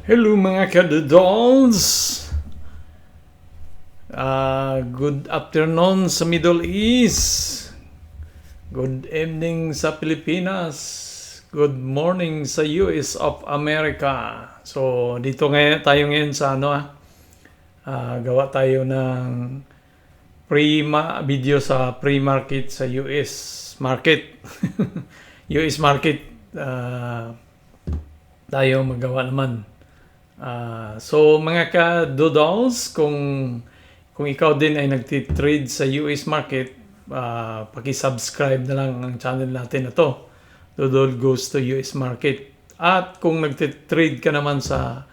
Hello mga kadodons! Good afternoon sa Middle East. Good evening sa Pilipinas. Good morning sa US of America. So, dito ngayon tayo ngayon sa gawa tayo ng video sa pre-market sa US market. US market tayo magawa naman. So mga ka-doodles, kung ikaw din ay nagtitrade sa US market, paki-subscribe na lang ang channel natin na to, Doodle Goes to US Market. At kung nagtitrade ka naman sa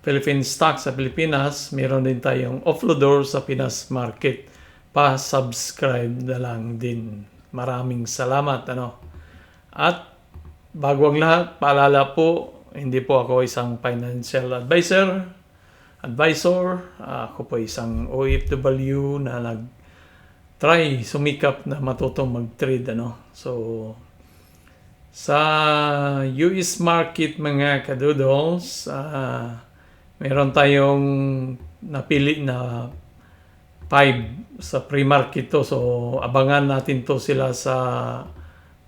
Philippine stock sa Pilipinas, meron din tayong offloader sa Pinas Market. Pa-subscribe na lang din. Maraming salamat. At bago ang lahat, paalala po, hindi po ako isang financial advisor. Ako po isang OFW na nag-try, sumikap na matutong mag-trade. So, sa US market mga kadoodles, meron tayong napili na 5 sa pre-market to. So, abangan natin to sila sa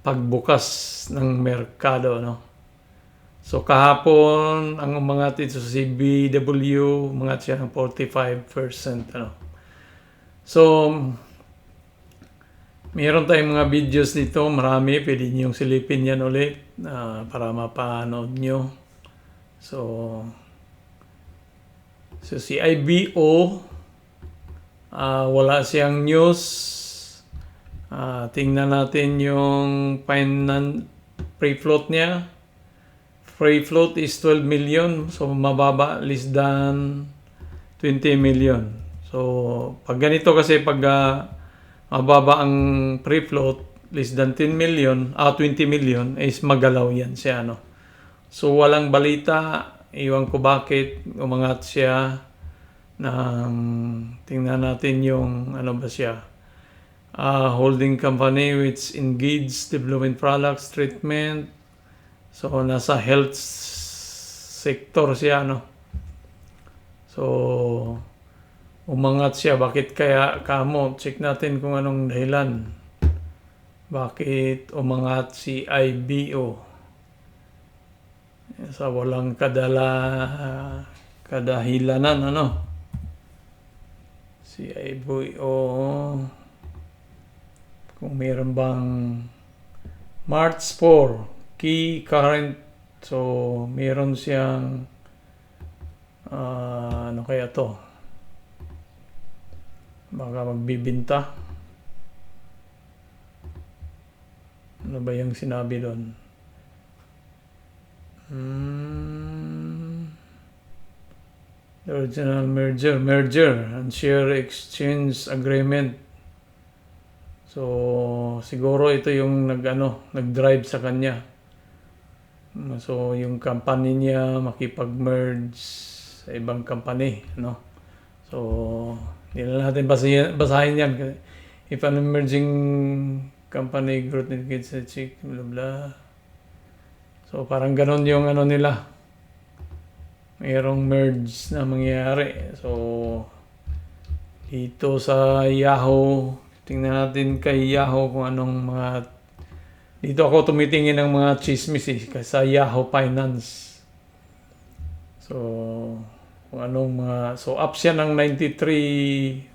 pagbukas ng merkado. So kahapon ang umangat ito sa CBW, umangat siya ng 45%. So meron tayong mga videos dito, marami, pwede niyong silipin yan ulit para mapanood nyo. So si IBO, wala siyang news. Tingnan natin yung free float niya. Free float is 12 million. So, mababa, less than 20 million. So, pag ganito kasi, pag mababa ang free float, less than 10 million, 20 million, is magalaw yan siya. So, walang balita. Iwan ko bakit umangat siya. Tingnan natin yung, ano ba siya? Holding company which engage development products, treatment. So, nasa health sector siya, So, umangat siya. Bakit kaya kamo? Check natin kung anong dahilan. Bakit umangat si IBO? Sa walang kadahilanan, Si IBO, kung mayroon bang March 4, key current. So, meron siyang ano kaya to? Baka magbibinta. Ano ba yung sinabi doon? The original merger and share exchange agreement. So, siguro ito yung nag-drive sa kanya. So, yung company niya makipag-merge sa ibang company, So, hindi na natin basahin yan. If an emerging company growth indicates a check, blah blah. So, parang ganon yung nila. Mayroong merge na mangyayari. So, dito sa Yahoo, tingnan natin kay Yahoo kung anong mga... Dito ako tumitingin ng mga chismis sa Yahoo Finance. So, kung anong mga... So, up siya ng 93%,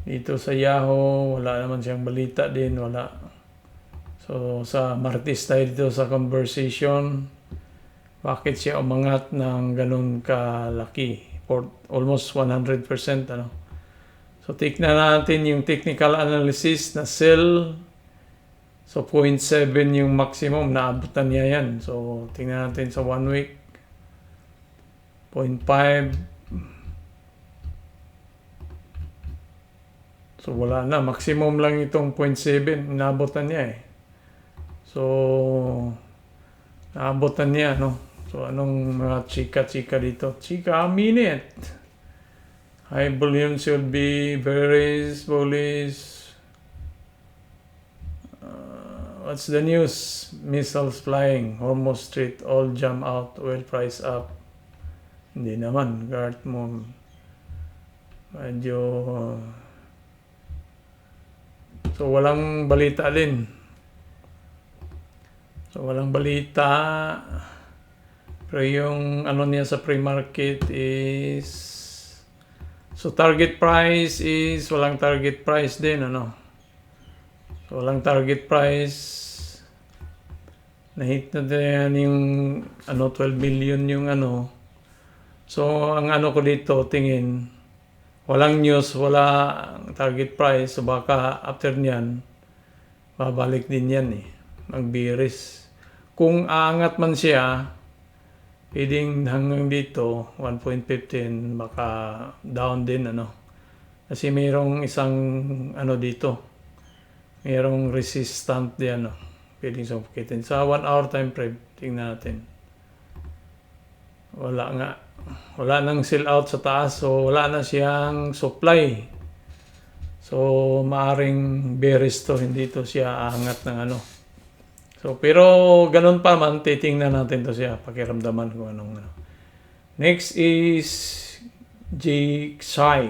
Dito sa Yahoo, wala naman siyang balita din, wala. So, sa Martes tayo dito sa conversation, bakit siya umangat ng ganun kalaki? For almost 100%, So, tignan natin yung technical analysis na sell. So, 0.7 yung maximum. Naabutan niya yan. So, tingnan natin sa 1 week. 0.5. So, wala na. Maximum lang itong 0.7. Naabutan niya So, naabutan niya, So, anong mga chika-chika dito? Chika, a minute. High volume should be very bullish. What's the news? Missiles flying, Hormuz Strait, all jam out, oil price up. Hindi naman, guard mo. Medyo... So, walang balita din. So, walang balita. Pero yung ano niya sa pre-market is... So, target price is... Walang target price din, ano? So, walang target price. Na-hit na din yung ano, 12 billion yung ano. So, ang ano ko dito, tingin, walang news, wala target price. So, baka after nyan, babalik din yan eh. Magbiris. Kung aangat man siya, pwedeng hanggang dito, 1.15, baka down din, ano. Kasi mayroong isang, ano dito, mayroong resistant din, ano. Pwedeng sumpukitin. Sa 1 hour time frame, tingnan natin. Wala nga. Wala nang sell out sa taas, so wala na siyang supply. So, maaring bearish to, hindi to siya aangat ng ano. So, pero ganun pa man, titingnan natin to siya, pakiramdaman kung anong ano. Next is GXAI,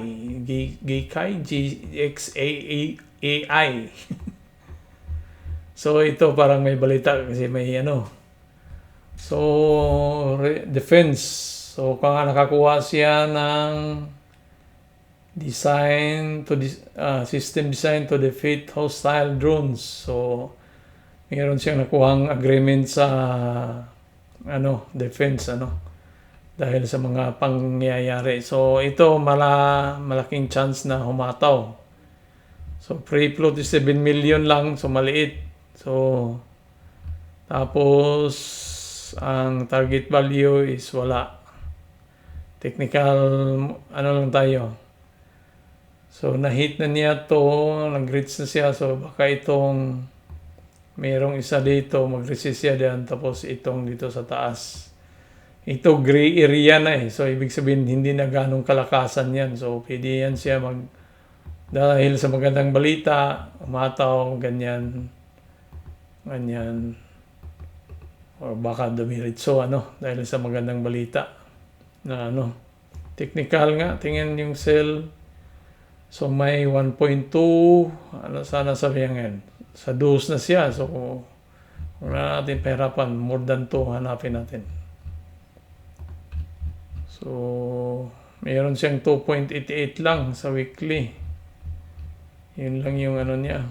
GXAI. So, ito parang may balita kasi may ano. So, defense. So, kung nakakuha siya ng system design to defeat hostile drones. So, mayroon siyang nakuhang agreement sa ano, defense, ano, dahil sa mga pangyayari. So, ito malaking chance na humataw. So, free float is 7 million lang, so maliit. So, tapos ang target value is wala. Technical, ano lang tayo. So, na-hit na niya to, nag-reach na siya. So, baka itong, mayroong isa dito, mag-resist siya diyan. Tapos itong dito sa taas. Ito, gray area na eh. So, ibig sabihin, hindi na ganong kalakasan yan. So, pwede yan siya dahil sa magandang balita, umataw, ganyan. Ganyan. O baka dumiritso, ano, dahil sa magandang balita. Na ano, technical nga, tingin yung sell. So may 1.2, ano sana sabihin yan, sa 2 na siya. So wala natin pahirapan, more than 2 hanapin natin. So mayroon siyang 2.88 lang sa weekly. Yun lang yung ano niya.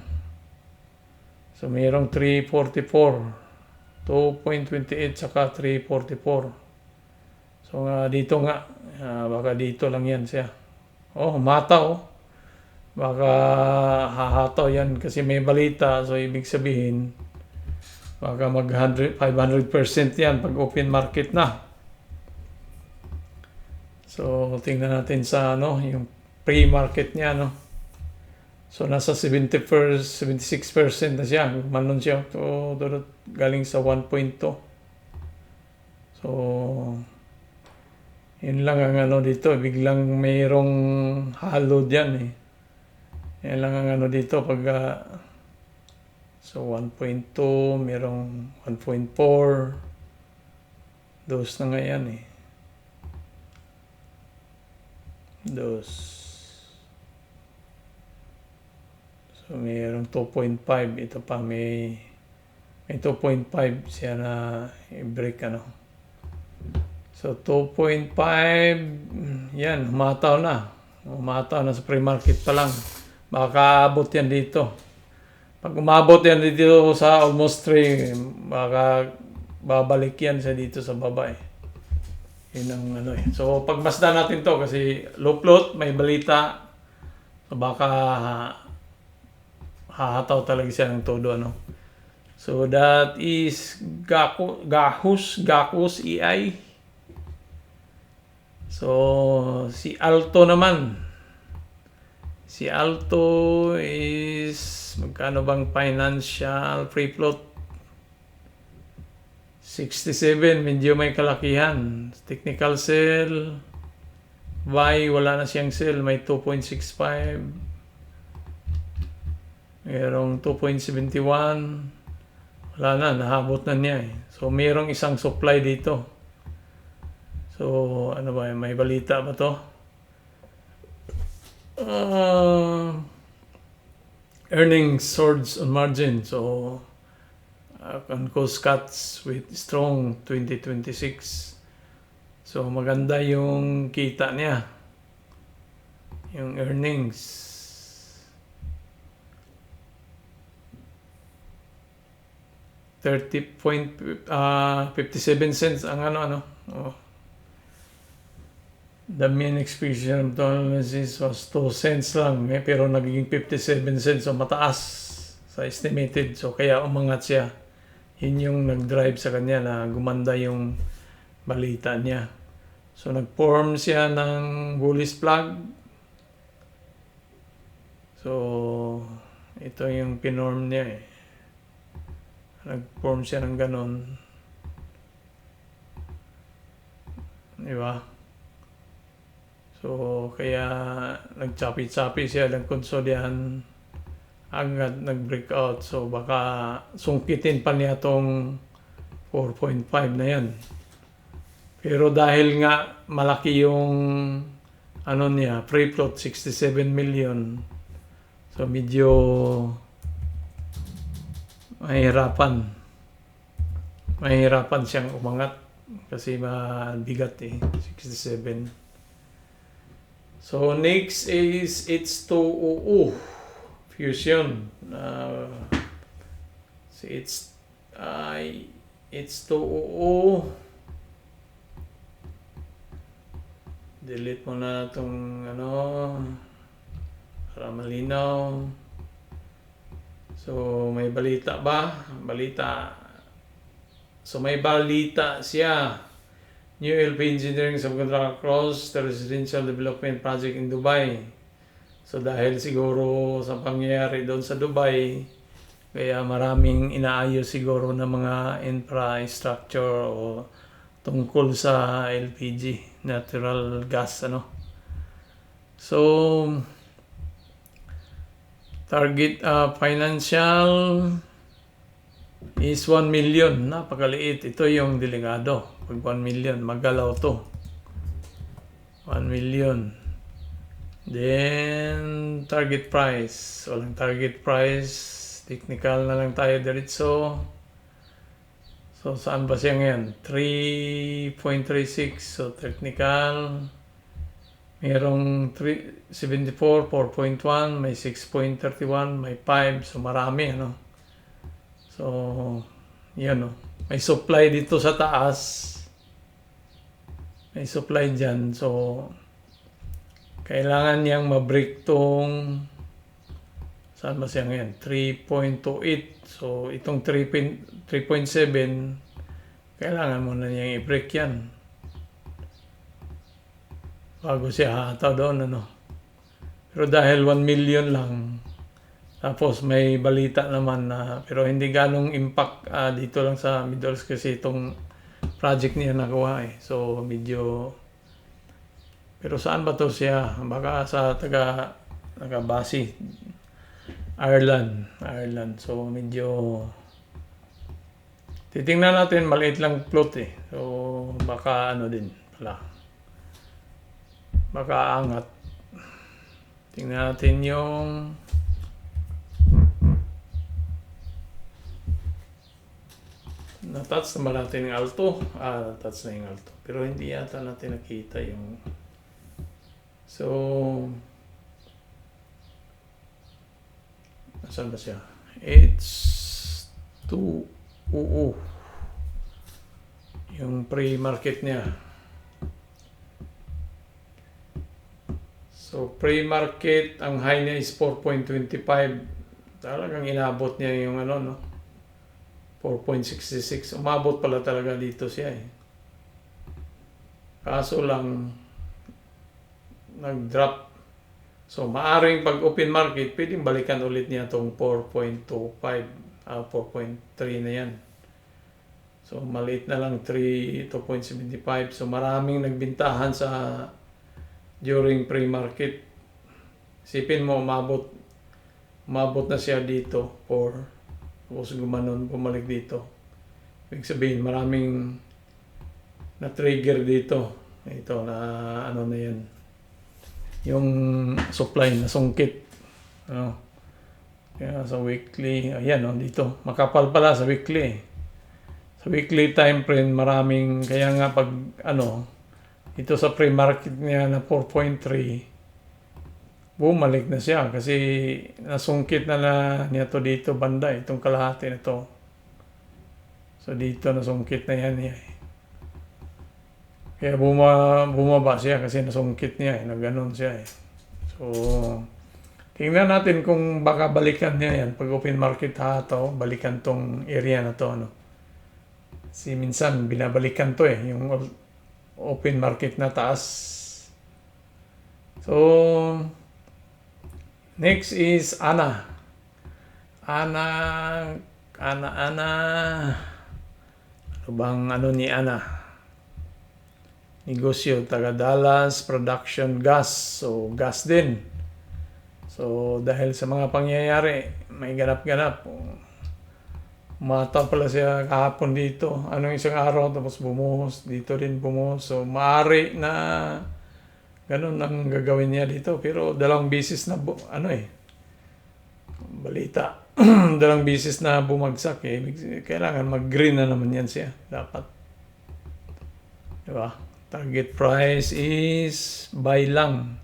So mayroong 344, 2.28 saka 344. So dito nga, baka dito lang yan siya. Oh, humataw. Baka hahataw yan kasi may balita. So ibig sabihin, baka mag 500% yan pag open market na. So tingnan natin sa ano, yung pre-market niya, no. So nasa 76% na siya. Manon siya galing sa 1.2. So yun lang ang ano dito, biglang mayroong halo dyan eh. Yan lang ang ano dito pag so 1.2, mayroong 1.4. Dos na nga yan eh. Dos. So mayroong 2.5. Ito pa may 2.5 siya na i-break ano. So, 2.5, yan, humataw na. Humataw na sa pre-market pa lang. Baka abot yan dito. Pag umabot yan dito sa almost 3, baka babalik yan sa dito sa baba eh. Yun ang ano eh. So, pagmasdan natin to kasi low float, may balita. So, baka hahataw talaga siya ng todo ano. So, that is Gahus EI. So, si Alto naman. Si Alto is, magkano bang financial free float? 67, medyo may kalakihan. Technical sell. Buy, wala na siyang sell. May 2.65. Mayroong 2.71. Wala na, nahabot na niya eh. So, mayroong isang supply dito. So, ano ba, may balita ba to? Earnings surge on margin. So, can cause cuts with strong 2026. So, maganda yung kita niya. Yung earnings. 30.57 cents ang ano. Oh. The mean expiration of tolerances was 2 cents lang, pero nagiging 57 cents, so mataas sa estimated. So kaya umangat siya. Yun yung nag-drive sa kanya na gumanda yung balita niya. So nag-form siya ng bullish flag. So ito yung pinorm niya eh. Nag-form siya ng ganon. Diba? So, kaya nag-choppy-choppy siya, nagkonsolidahan, agad nag-breakout. So, baka sungkitin pa niya tong 4.5 na yan. Pero dahil nga malaki yung ano niya, free float, 67 million. So, medyo mahirapan siyang umangat kasi mabigat eh, 67. So next is H2OO fusion. Si H2OO, delete mo na itong ano para malinaw. So, may balita ba? So, may balita siya. New LP Engineering subcontract across the residential development project in Dubai. So, dahil siguro sa pangyayari doon sa Dubai, kaya maraming inaayos siguro ng mga infrastructure o tungkol sa LPG, natural gas, ano. So, target financial is 1 million. Napakaliit. Ito yung delegado. Pag 1 million, magalaw to. 1 million. Then, target price. Walang target price. Technical na lang tayo diretso. So, saan ba siya ngayon? 3.36. So, technical. Mayroong 374, 4.1, may 6.31, may 5. So, marami, ano. So, yan, no. May supply dito sa taas. May supply dyan. So, kailangan niyang ma-break tong saan ba siya ngayon? 3.28. So, itong 3.7 kailangan mo na niyang i-break yan bago siya hataw doon, ano. Pero dahil 1 million lang, tapos may balita naman na, pero hindi ganong impact dito lang sa Middle East kasi itong project niya nakuha eh. So medyo, pero saan ba to siya? Baka sa taga-base, Ireland. So medyo, titingnan natin, maliit lang plot eh. So baka ano din pala. Baka angat. Tingnan natin yung na-touch naman natin yung alto. Na-touch na yung alto. Pero hindi yata natin nakita yung so saan ba siya? H2OO yung pre-market niya. So, pre-market, ang high niya is 4.25. Talagang inabot niya yung ano, no? 4.66. Umabot pala talaga dito siya eh. Kaso lang, nag-drop. So, maaring pag open market, pwedeng balikan ulit niya itong 4.25. 4.3 na yan. So, maliit na lang 2.75. So, maraming nagbintahan sa during pre-market. Isipin mo, umabot na siya dito for Tapos gumanon, bumalik dito. Ibig sabihin, maraming na-trigger dito. Ito na ano na yan. Yung supply na sungkit. Ano? Kaya sa weekly, ayan dito. Makapal pala sa weekly. Sa weekly time frame, maraming, kaya nga pag ito sa pre-market niya na 4.3, bumalik na siya kasi nasungkit na niya to dito banda, itong kalahati na to. So dito nasungkit na yan niya. Kaya bumaba siya kasi nasungkit niya, nagganon siya . So tingnan natin kung baka balikan niya yan pag open market balikan tong area na to Kasi minsan binabalikan to yung open market na taas. So next is Ana. Ano bang ni Ana? Negosyo, taga Dallas, production gas. So gas din. So dahil sa mga pangyayari, may ganap-ganap. Mata pala siya kahapon dito. Isang araw tapos bumuhos. Dito rin bumuhos. So maaari na ganun ang gagawin niya dito. Pero dalawang bisis na balita. Dalawang bisis na bumagsak Kailangan mag-green na naman yan siya. Dapat. Diba? Target price is buy lang.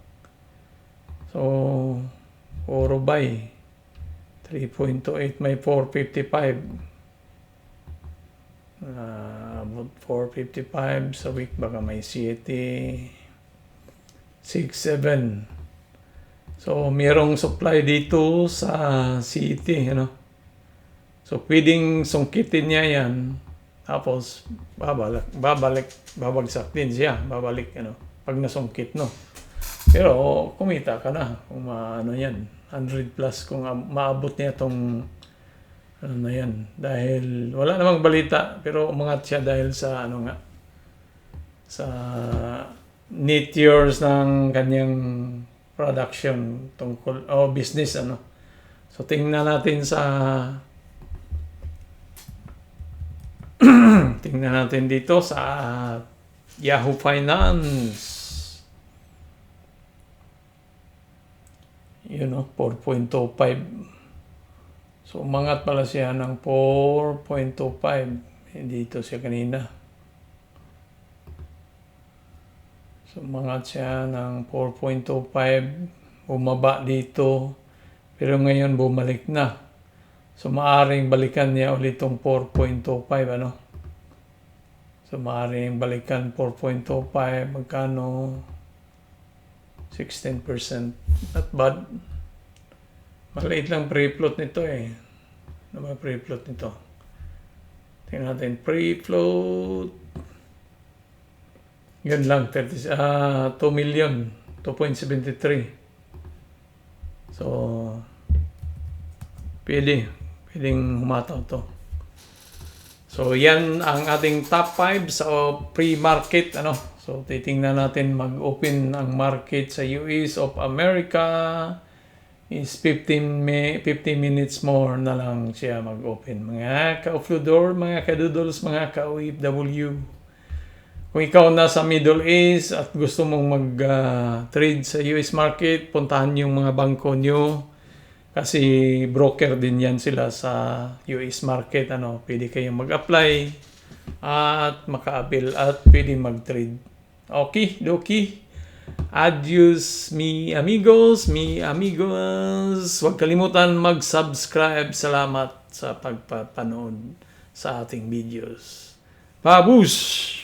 So, puro buy. 3.28 may 455. About 455 sa week baka may 7, 6, 7. So mayroong supply dito sa city, So pwedeng sungkitin niya yan. Tapos babagsak din siya, babalik pag nasungkit Pero kumita ka na kung yan. 100 plus kung maabot niya itong na yan. Dahil wala namang balita pero umangat siya dahil sa sa net years ng kanyang production tungkol business So tingnan natin tingnan natin dito sa Yahoo Finance. 4.25. So umangat pala siya ng 4.25. Dito siya kanina. So umangat siya ng 4.25. Bumaba dito. Pero ngayon bumalik na. So maaaring balikan niya ulit itong 4.25. So maaaring balikan 4.25. Magkano? 16%. Not bad. Maliit lang free-float nito Ano ba free-float nito? Tingnan natin. Free-float. Yan lang. 2 million. 2.73. So, pwedeng humataw to. So, yan ang ating top 5 sa pre-market. So, titingnan natin mag-open ang market sa US of America is 15 minutes more na lang siya mag-open. Mga ka-offloader, mga ka-doodles, mga ka-OFW. Kung ikaw nasa Middle East at gusto mong mag-trade sa US market, puntahan yung mga bangko nyo. Kasi broker din yan sila sa US market. Pwede kayong mag-apply at maka-avail at pwede mag-trade. Okay, doki. Adios, mi amigos. Huwag kalimutan mag-subscribe. Salamat sa pagpapanood sa ating videos. Babush!